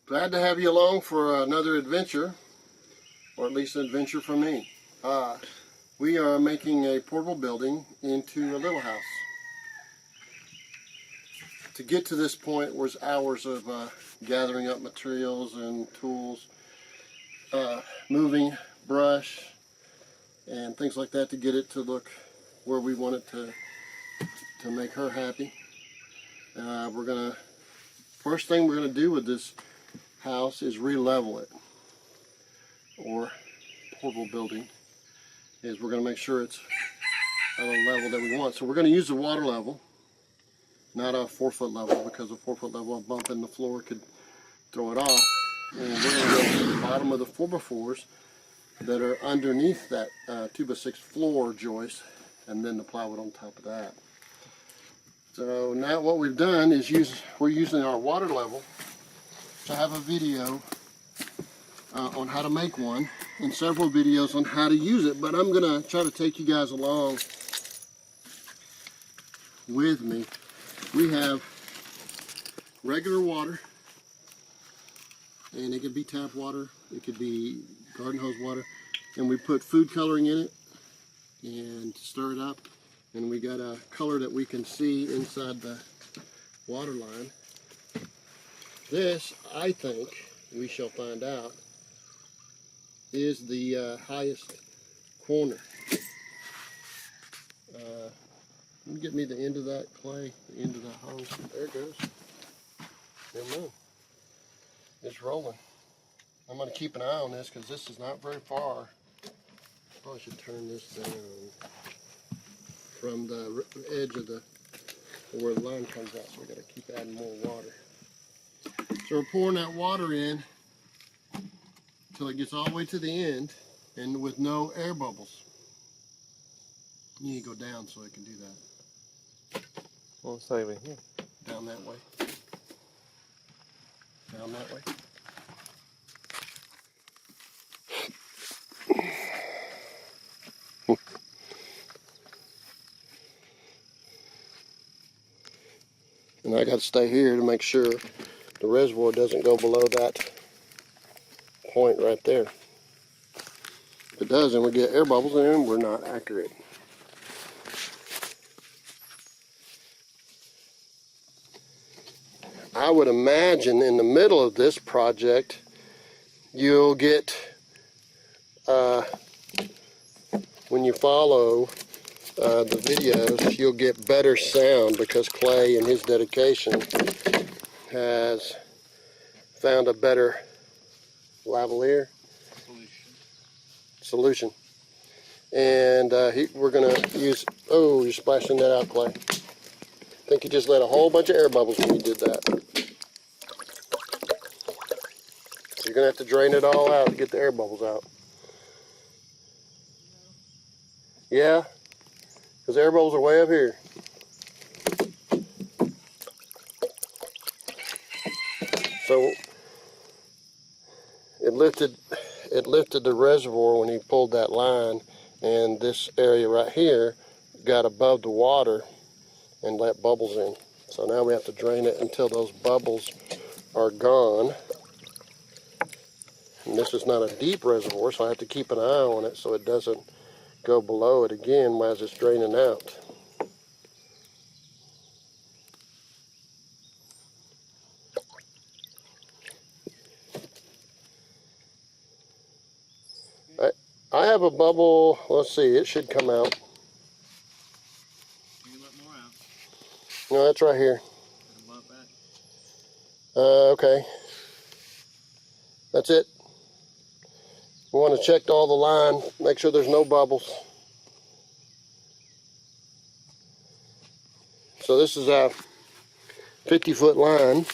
Glad to have you along for another adventure, or at least an adventure for me. We are making a portable building into a little house. To get to this point was hours of gathering up materials and tools, moving brush and things like that to get it to look where we want it to make her happy. First thing we're gonna do with this house is relevel it, or portable building, is we're going to make sure it's at a level that we want. So we're going to use the water level, not a 4-foot level, because a 4-foot level, a bump in the floor could throw it off. And we're going to go to the bottom of the 4x4s that are underneath that 2x6 floor joist, and then the plywood on top of that. So now what we've done is we're using our water level. I have a video on how to make one and several videos on how to use it, but I'm going to try to take you guys along with me. We have regular water, and it could be tap water, it could be garden hose water, and we put food coloring in it and stir it up, and we got a color that we can see inside the water line. This, I think, we shall find out, is the highest corner. Can you get me the end of that, Clay? The end of the hose. There it goes. Never mind. It's rolling. I'm going to keep an eye on this because this is not very far. Probably should turn this down from the edge of where the line comes out, so we got to keep adding more water. So we're pouring that water in until it gets all the way to the end, and with no air bubbles. You need to go down so it can do that. Well, it's not even here. Down that way. Down that way. And I got to stay here to make sure the reservoir doesn't go below that point right there. If it does, then we get air bubbles and we're not accurate. I would imagine in the middle of this project you'll get, when you follow the videos, you'll get better sound because Clay, in his dedication, has found a better lavalier solution. And we're going to use, oh, you're splashing that out, Clay. I think you just let a whole bunch of air bubbles when you did that. So you're going to have to drain it all out to get the air bubbles out. Yeah, because air bubbles are way up here. So it lifted the reservoir when he pulled that line, and this area right here got above the water and let bubbles in. So now we have to drain it until those bubbles are gone. And this is not a deep reservoir, so I have to keep an eye on it so it doesn't go below it again as it's draining out. I have a bubble, let's see, it should come out. You can let more out. No, that's right here. Bump back. Okay. That's it. We want to check all the line, make sure there's no bubbles. So this is a 50-foot line.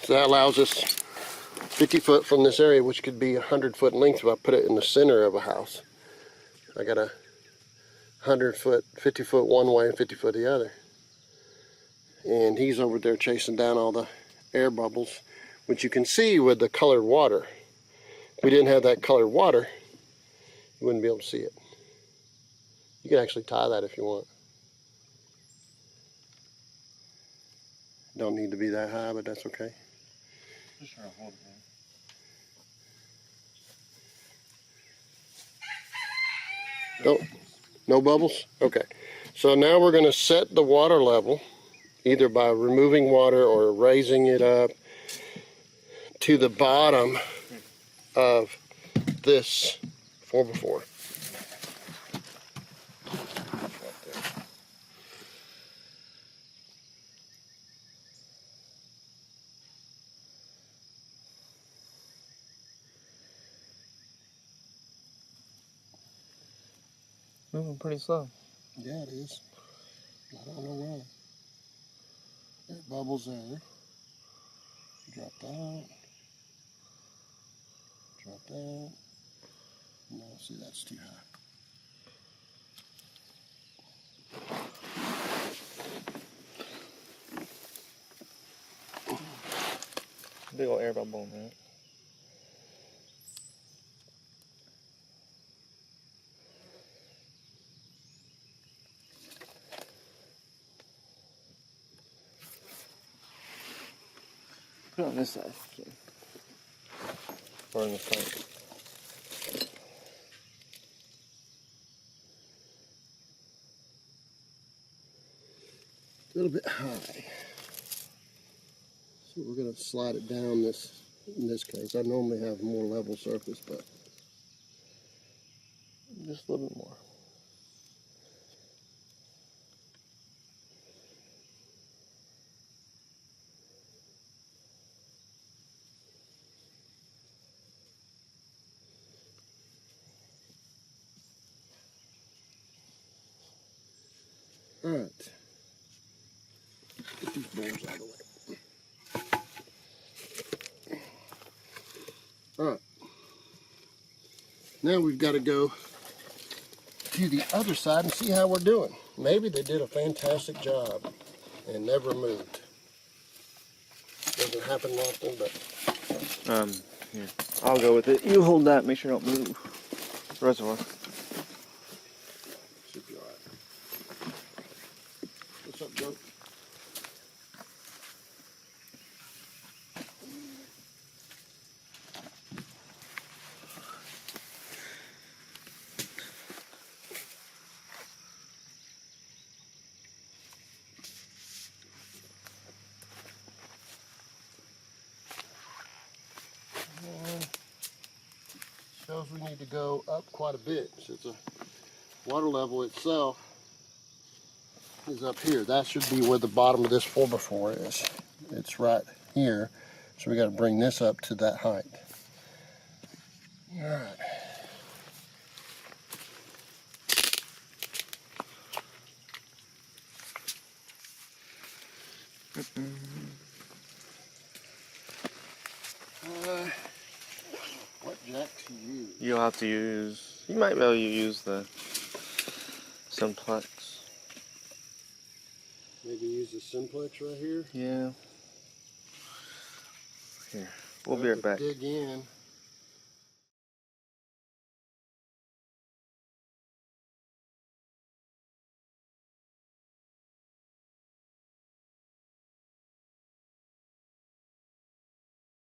So that allows us 50 foot from this area, which could be 100 foot in length if I put it in the center of a house. I got a 100 foot, 50 foot one way and 50 foot the other. And he's over there chasing down all the air bubbles, which you can see with the colored water. we didn't have that colored water, you wouldn't be able to see it. You can actually tie that if you want. Don't need to be that high, but that's okay. Just trying to hold it, man. Don't, no bubbles? Okay. So now we're going to set the water level, either by removing water or raising it up to the bottom of this 4x4. Moving pretty slow. Yeah, it is. I don't know why. There are bubbles there. Drop that. Drop that. No, see, that's too high. Big old air bubble, man. Put it on this side if you can. Or on the front. A little bit high. So we're going to slide it down this, in this case. I normally have more level surface, but Just a little bit more. all right. Get these boards out of the way. All right. Now we've got to go to the other side and see how we're doing. Maybe they did a fantastic job and never moved. Doesn't happen often, but Here. I'll go with it. You hold that, make sure you don't move. Reservoir. should be all right. What's up, Joe? Shows we need to go up quite a bit since the water level itself is up here. That should be where the bottom of this 4x4 is. It's right here, so we got to bring this up to that height. All right. What jack to use? You'll have to use, you might be able to use the simplex. Maybe use the simplex right here. Yeah. Here, we'll be right back. Dig in.